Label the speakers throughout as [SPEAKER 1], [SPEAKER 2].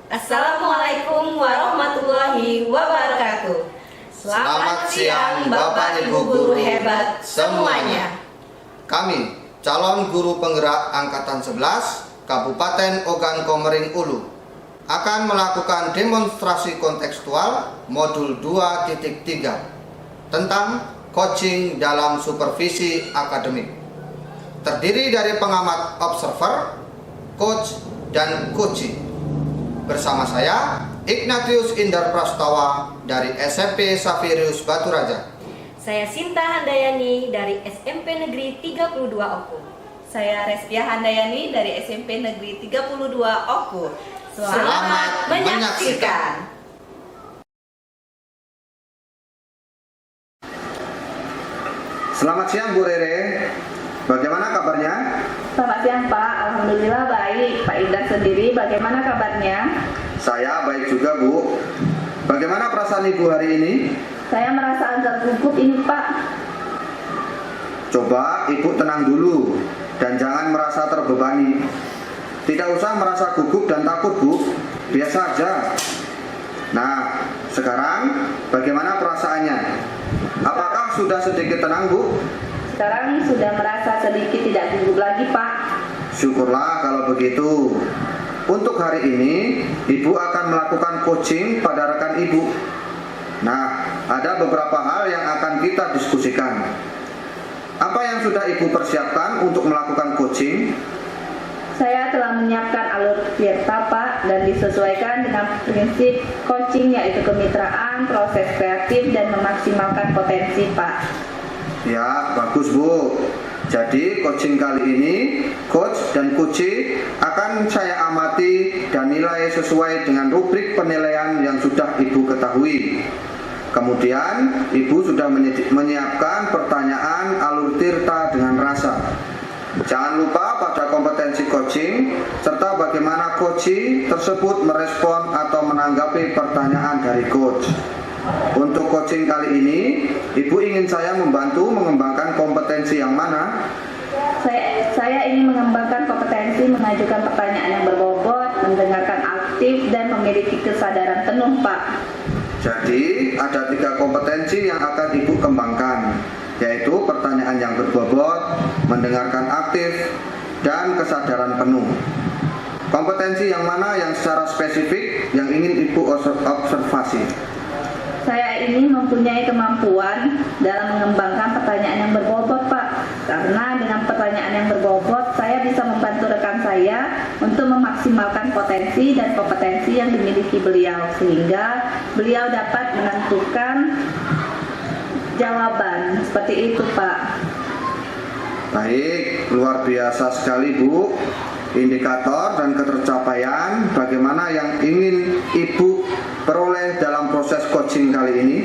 [SPEAKER 1] Assalamualaikum warahmatullahi wabarakatuh. Selamat siang Bapak Ibu guru hebat semuanya.
[SPEAKER 2] Kami, calon guru penggerak Angkatan 11 Kabupaten Ogan Komering Ulu, akan melakukan demonstrasi kontekstual modul 2.3 tentang coaching dalam supervisi akademik. Terdiri dari pengamat observer, coach, dan coaching. Bersama saya, Ignatius Indar Prastawa dari SMP Safirius Batu Raja.
[SPEAKER 1] Saya Sinta Handayani dari SMP Negeri 32 Oku.
[SPEAKER 3] Saya Restia Handayani dari SMP Negeri 32 Oku.
[SPEAKER 1] Selamat menyaksikan.
[SPEAKER 2] Selamat siang Bu Rere. Bagaimana kabarnya?
[SPEAKER 3] Selamat siang Pak, Alhamdulillah baik. Pak Indra sendiri bagaimana kabarnya?
[SPEAKER 2] Saya baik juga Bu. Bagaimana perasaan Ibu hari ini?
[SPEAKER 3] Saya merasa agak gugup ini Pak.
[SPEAKER 2] Coba Ibu tenang dulu dan jangan merasa terbebani. Tidak usah merasa gugup dan takut Bu, biasa aja. Nah, sekarang bagaimana perasaannya? Apakah sudah sedikit tenang Bu?
[SPEAKER 3] Sekarang sudah merasa sedikit tidak gugup lagi Pak.
[SPEAKER 2] Syukurlah kalau begitu. Untuk hari ini, Ibu akan melakukan coaching pada rekan Ibu. Nah, ada beberapa hal yang akan kita diskusikan. Apa yang sudah Ibu persiapkan untuk melakukan coaching?
[SPEAKER 3] Saya telah menyiapkan alur Tirta Pak dan disesuaikan dengan prinsip coaching yaitu kemitraan, proses kreatif, dan memaksimalkan potensi Pak.
[SPEAKER 2] Ya, bagus Bu. Jadi coaching kali ini, coach dan coachee akan saya amati dan nilai sesuai dengan rubrik penilaian yang sudah Ibu ketahui. Kemudian Ibu sudah menyiapkan pertanyaan alur Tirta dengan rasa. Jangan lupa pada kompetensi coaching serta bagaimana coachee tersebut merespon atau menanggapi pertanyaan dari coach. Untuk coaching kali ini, Ibu ingin saya membantu mengembangkan kompetensi yang mana?
[SPEAKER 3] Saya ingin mengembangkan kompetensi mengajukan pertanyaan yang berbobot, mendengarkan aktif, dan memiliki kesadaran penuh Pak.
[SPEAKER 2] Jadi, ada 3 kompetensi yang akan Ibu kembangkan, yaitu pertanyaan yang berbobot, mendengarkan aktif, dan kesadaran penuh. Kompetensi yang mana yang secara spesifik yang ingin Ibu observasi?
[SPEAKER 3] Saya ini mempunyai kemampuan dalam mengembangkan pertanyaan yang berbobot Pak. Karena dengan pertanyaan yang berbobot, saya bisa membantu rekan saya untuk memaksimalkan potensi dan kompetensi yang dimiliki beliau, sehingga beliau dapat menentukan jawaban. Seperti itu Pak.
[SPEAKER 2] Baik, luar biasa sekali Bu. Indikator dan ketercapaian bagaimana yang ingin Ibu peroleh dalam proses coaching kali ini?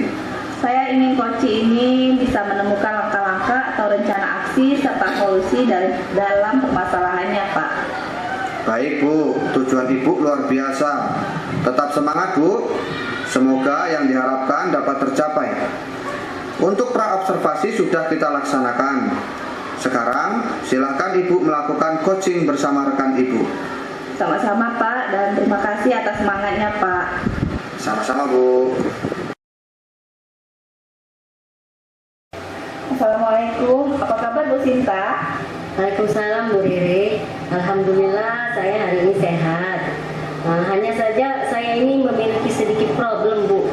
[SPEAKER 3] Saya ingin coaching ini bisa menemukan langkah-langkah atau rencana aksi serta solusi dalam permasalahannya Pak.
[SPEAKER 2] Baik Bu, tujuan Ibu luar biasa. Tetap semangat Bu. Semoga yang diharapkan dapat tercapai. Untuk pra-observasi sudah kita laksanakan. Sekarang silakan Ibu melakukan coaching bersama rekan Ibu.
[SPEAKER 3] Sama-sama Pak, dan terima kasih atas semangatnya Pak.
[SPEAKER 2] Sama-sama Bu.
[SPEAKER 3] Assalamualaikum, apa kabar Bu Sinta?
[SPEAKER 4] Waalaikumsalam Bu Rere. Alhamdulillah saya hari ini sehat. Hanya saja saya ini memiliki sedikit problem Bu.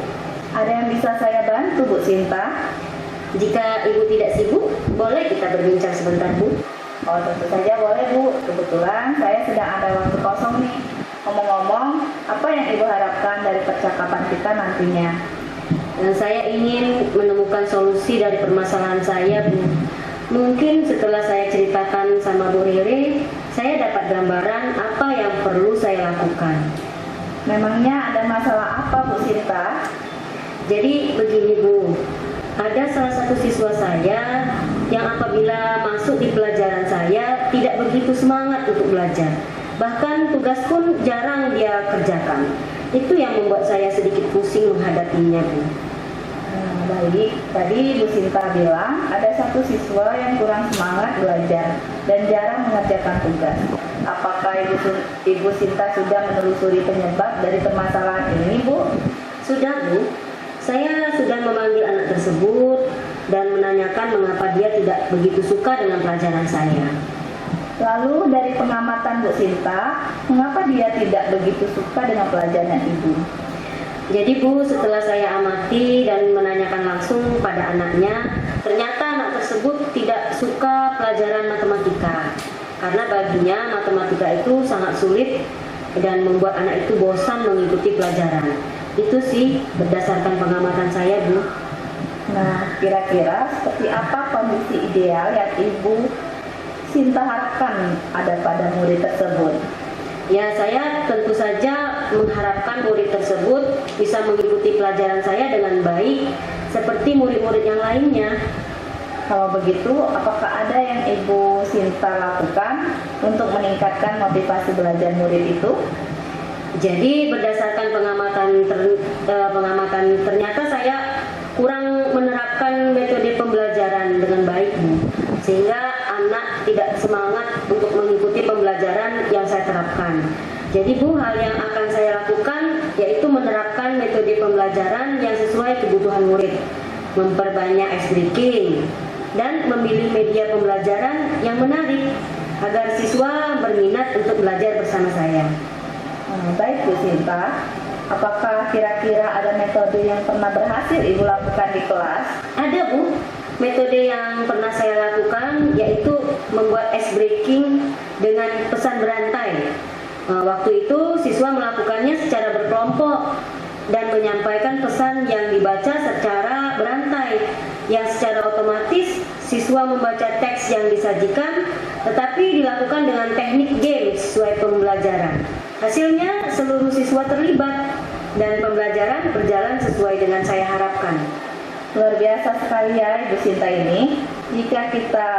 [SPEAKER 3] Ada yang bisa saya bantu Bu Sinta?
[SPEAKER 4] Jika Ibu tidak sibuk, boleh kita berbincang sebentar Bu?
[SPEAKER 3] Oh tentu saja boleh Bu. Kebetulan saya sedang ada waktu kosong nih. Ngomong-ngomong, apa yang Ibu harapkan dari percakapan kita nantinya?
[SPEAKER 4] Dan saya ingin menemukan solusi dari permasalahan saya Bu. Mungkin setelah saya ceritakan sama Bu Rere, saya dapat gambaran apa yang perlu saya lakukan.
[SPEAKER 3] Memangnya ada masalah apa Bu Sinta?
[SPEAKER 4] Jadi begini Bu, ada salah satu siswa saya yang apabila masuk di pelajaran saya tidak begitu semangat untuk belajar. Bahkan tugas pun jarang dia kerjakan. Itu yang membuat saya sedikit pusing menghadapinya Bu.
[SPEAKER 3] Baik, tadi Bu Sinta bilang ada satu siswa yang kurang semangat belajar dan jarang mengerjakan tugas. Apakah apakah Ibu Sinta sudah menelusuri penyebab dari permasalahan ini, Bu?
[SPEAKER 4] Sudah, Bu. Saya sudah memanggil anak tersebut dan menanyakan mengapa dia tidak begitu suka dengan pelajaran saya.
[SPEAKER 3] Lalu dari pengamatan Bu Sinta, mengapa dia tidak begitu suka dengan pelajaran Ibu?
[SPEAKER 4] Jadi Bu, setelah saya amati dan menanyakan langsung pada anaknya, ternyata anak tersebut tidak suka pelajaran matematika. Karena baginya matematika itu sangat sulit dan membuat anak itu bosan mengikuti pelajaran. Itu sih berdasarkan pengamatan saya, Bu.
[SPEAKER 3] Nah, kira-kira seperti apa kondisi ideal yang Ibu Sinta harapkan ada pada murid tersebut?
[SPEAKER 4] Ya, saya tentu saja mengharapkan murid tersebut bisa mengikuti pelajaran saya dengan baik seperti murid-murid yang lainnya.
[SPEAKER 3] Kalau begitu, apakah ada yang Ibu Sinta lakukan untuk meningkatkan motivasi belajar murid itu?
[SPEAKER 4] Jadi berdasarkan pengamatan ternyata saya kurang menerapkan metode pembelajaran dengan baik, Bu, sehingga anak tidak semangat untuk mengikuti pembelajaran yang saya terapkan. Jadi Bu, hal yang akan saya lakukan yaitu menerapkan metode pembelajaran yang sesuai kebutuhan murid, memperbanyak ice breaking, dan memilih media pembelajaran yang menarik agar siswa berminat untuk belajar bersama saya.
[SPEAKER 3] Baik Bu Sinta, apakah kira-kira ada metode yang pernah berhasil Ibu lakukan di kelas?
[SPEAKER 4] Ada, Bu. Metode yang pernah saya lakukan yaitu membuat ice breaking dengan pesan berantai. Waktu itu siswa melakukannya secara berkelompok dan menyampaikan pesan yang dibaca secara berantai, yang secara otomatis siswa membaca teks yang disajikan, tetapi dilakukan dengan teknik game sesuai pembelajaran. Hasilnya seluruh siswa terlibat dan pembelajaran berjalan sesuai dengan saya harapkan.
[SPEAKER 3] Luar biasa sekali ya Ibu Sinta ini. Jika kita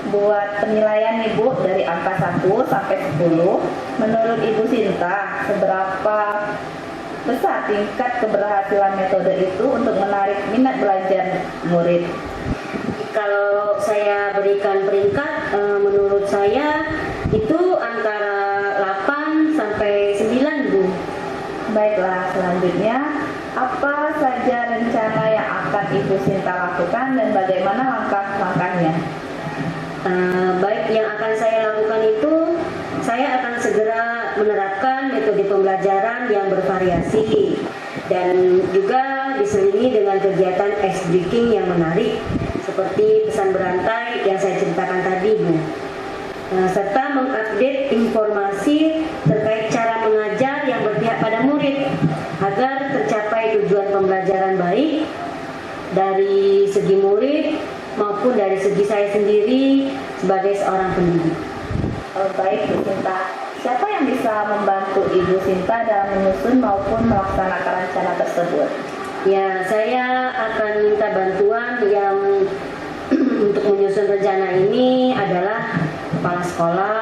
[SPEAKER 3] buat penilaian nih Bu dari angka 1 sampai 10, menurut Ibu Sinta seberapa besar tingkat keberhasilan metode itu untuk menarik minat belajar murid?
[SPEAKER 4] Kalau saya berikan peringkat, menurut saya itu antara 8 sampai 9, Bu.
[SPEAKER 3] Baiklah, selanjutnya apa saja rencana yang akan Ibu Sinta lakukan dan bagaimana langkah-langkahnya?
[SPEAKER 4] Baik, yang akan saya lakukan itu saya akan segera menerapkan metode pembelajaran yang bervariasi dan juga diselingi dengan kegiatan ice breaking yang menarik seperti pesan berantai yang saya ceritakan tadi, Bu. Serta mengupdate informasi terkait cara mengajar yang berpihak pada murid agar tercapai tujuan pembelajaran baik dari segi murid maupun dari segi saya sendiri sebagai seorang pendidik.
[SPEAKER 3] Baik Bu Sinta, siapa yang bisa membantu Ibu Sinta dalam menyusun maupun melaksanakan rencana tersebut?
[SPEAKER 4] Ya, saya akan minta bantuan yang untuk menyusun rencana ini adalah kepala sekolah,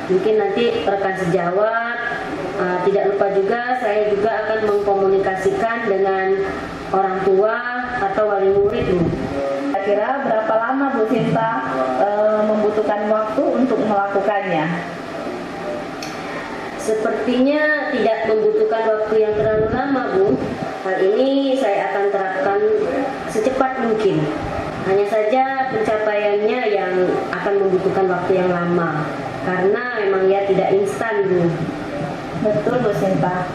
[SPEAKER 4] mungkin nanti rekan sejawat, tidak lupa juga saya juga akan mengkomunikasikan dengan orang tua atau wali murid, Bu.
[SPEAKER 3] Kira-kira berapa lama Bu Sinta membutuhkan waktu untuk melakukannya?
[SPEAKER 4] Sepertinya tidak membutuhkan waktu yang terlalu lama, Bu. Hal ini saya akan terapkan secepat mungkin. Hanya saja pencapaiannya yang akan membutuhkan waktu yang lama, karena memang ya tidak instan, Bu.
[SPEAKER 3] Betul Bu Sinta.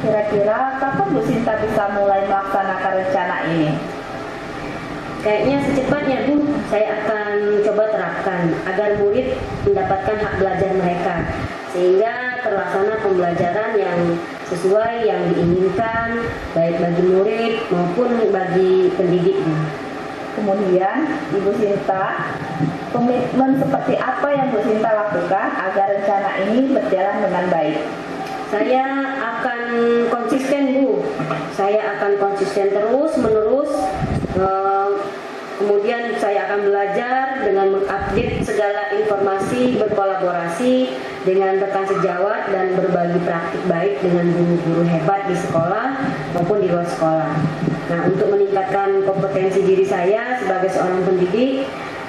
[SPEAKER 3] Kira-kira kapan Bu Sinta bisa mulai melaksanakan rencana ini?
[SPEAKER 4] Kayaknya secepatnya, Bu. Saya akan coba terapkan agar murid mendapatkan hak belajar mereka, sehingga terlaksana pembelajaran yang sesuai yang diinginkan, baik bagi murid maupun bagi pendidik, Bu.
[SPEAKER 3] Kemudian Ibu Sinta, komitmen seperti apa yang Bu Sinta lakukan agar rencana ini berjalan dengan baik?
[SPEAKER 4] Saya akan konsisten, Bu. Saya akan konsisten terus menerus. Kemudian saya akan belajar dengan mengupdate segala informasi, berkolaborasi dengan rekan sejawat dan berbagi praktik baik dengan guru-guru hebat di sekolah maupun di luar sekolah. Nah, untuk meningkatkan kompetensi diri saya sebagai seorang pendidik,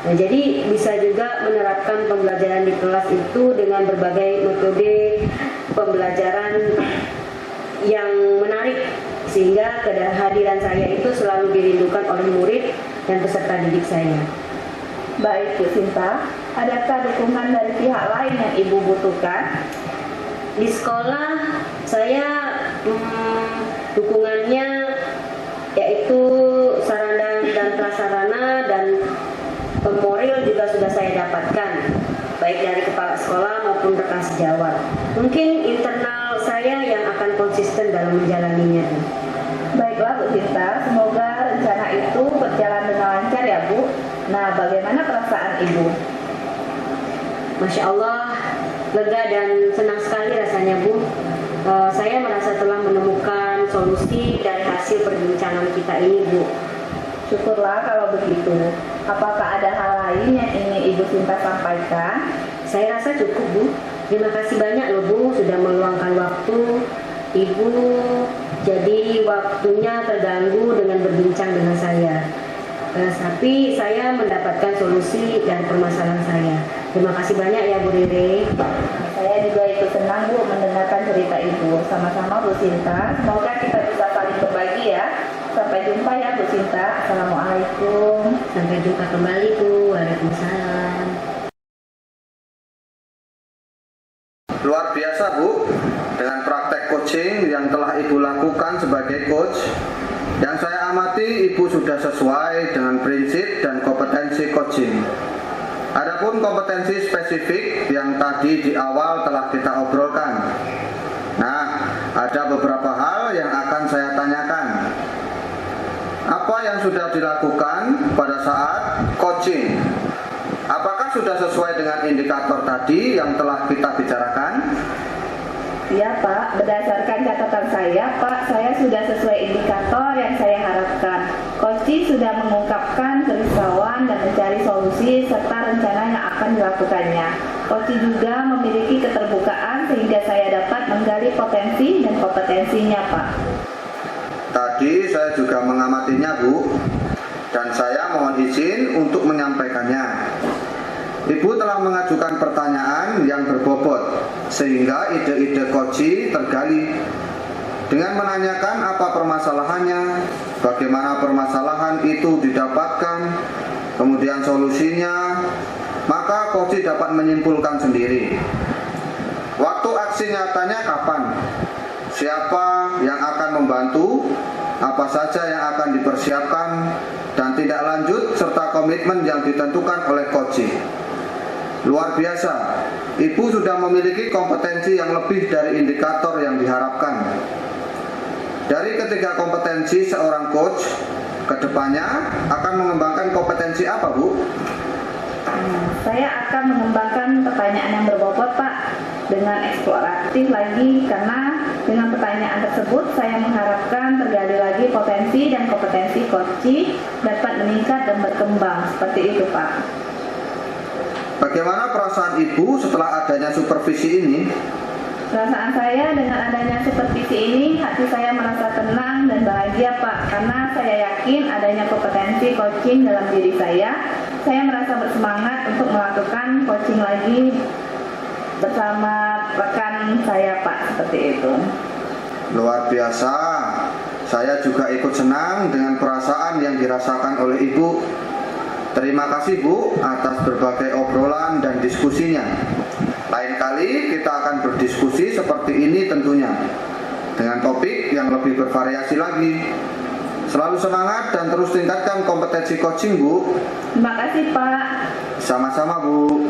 [SPEAKER 4] Nah, jadi bisa juga menerapkan pembelajaran di kelas itu dengan berbagai metode pembelajaran yang menarik, sehingga kehadiran saya itu selalu dirindukan oleh murid dan peserta didik saya.
[SPEAKER 3] Baik Bu Sinta, adakah dukungan dari pihak lain yang Ibu butuhkan?
[SPEAKER 4] Di sekolah saya dukungannya yaitu sarana dan prasarana dan moral juga sudah saya dapatkan, baik dari kepala sekolah maupun rekan sejawat. Mungkin internal saya yang akan konsisten dalam menjalaninya.
[SPEAKER 3] Baiklah Bu Sinta, semoga rencana itu berjalan dengan lancar ya Bu. Nah, bagaimana perasaan Ibu?
[SPEAKER 4] Masya Allah, lega dan senang sekali rasanya Bu. Saya merasa telah menemukan solusi dari hasil perbincangan kita ini Bu.
[SPEAKER 3] Syukurlah kalau begitu. Apakah ada hal lain yang ingin Ibu Sinta sampaikan?
[SPEAKER 4] Saya rasa cukup Bu. Terima kasih banyak loh Bu sudah meluangkan waktu. Ibu jadi waktunya terganggu dengan berbincang dengan saya. Tapi saya mendapatkan solusi dari permasalahan saya. Terima kasih banyak ya Bu Rere.
[SPEAKER 3] Saya juga ikut senang Bu mendengarkan cerita Ibu. Sama-sama Bu Sinta. Semoga kita bisa saling berbagi ya. Sampai jumpa ya Bu Sinta. Assalamualaikum.
[SPEAKER 4] Sampai jumpa kembali Bu. Waalaikumsalam.
[SPEAKER 2] Luar biasa Bu, dengan praktek coaching yang telah Ibu lakukan sebagai coach. Yang saya amati, Ibu sudah sesuai dengan prinsip dan kompetensi coaching. Adapun kompetensi spesifik yang tadi di awal telah kita obrolkan. Nah, ada beberapa hal yang akan saya tanyakan. Apa yang sudah dilakukan pada saat coaching? Apakah sudah sesuai dengan indikator tadi yang telah kita bicarakan?
[SPEAKER 3] Ya Pak, berdasarkan catatan saya Pak, saya sudah sesuai indikator yang saya harapkan. Coaching sudah mengungkapkan kerisauan dan mencari solusi serta rencana yang akan dilakukannya. Coaching juga memiliki keterbukaan sehingga saya dapat menggali potensi dan kompetensinya Pak.
[SPEAKER 2] Tadi saya juga mengamatinya Bu, dan saya mohon izin untuk menyampaikannya. Ibu telah mengajukan pertanyaan yang berbobot, sehingga ide-ide coaching tergali. Dengan menanyakan apa permasalahannya, bagaimana permasalahan itu didapatkan, kemudian solusinya, maka coaching dapat menyimpulkan sendiri. Waktu aksi nyatanya kapan? Siapa yang akan membantu? Apa saja yang akan dipersiapkan? Dan tindak lanjut serta komitmen yang ditentukan oleh coaching. Luar biasa, Ibu sudah memiliki kompetensi yang lebih dari indikator yang diharapkan. Dari ketiga kompetensi seorang coach, kedepannya akan mengembangkan kompetensi apa Bu?
[SPEAKER 3] Saya akan mengembangkan pertanyaan yang berbobot Pak, dengan eksploratif lagi, karena dengan pertanyaan tersebut saya mengharapkan tergali lagi potensi dan kompetensi coaching dapat meningkat dan berkembang. Seperti itu Pak.
[SPEAKER 2] Bagaimana perasaan Ibu setelah adanya supervisi ini?
[SPEAKER 3] Perasaan saya dengan adanya supervisi ini, hati saya merasa tenang dan bahagia Pak, karena saya yakin adanya kompetensi coaching dalam diri saya. Saya merasa bersemangat untuk melakukan coaching lagi bersama rekan saya Pak, seperti itu.
[SPEAKER 2] Luar biasa, saya juga ikut senang dengan perasaan yang dirasakan oleh Ibu. Terima kasih Bu atas berbagai obrolan dan diskusinya. Lain kali kita akan berdiskusi seperti ini tentunya, dengan topik yang lebih bervariasi lagi. Selalu semangat dan terus tingkatkan kompetensi coaching Bu.
[SPEAKER 3] Terima kasih Pak.
[SPEAKER 2] Sama-sama Bu.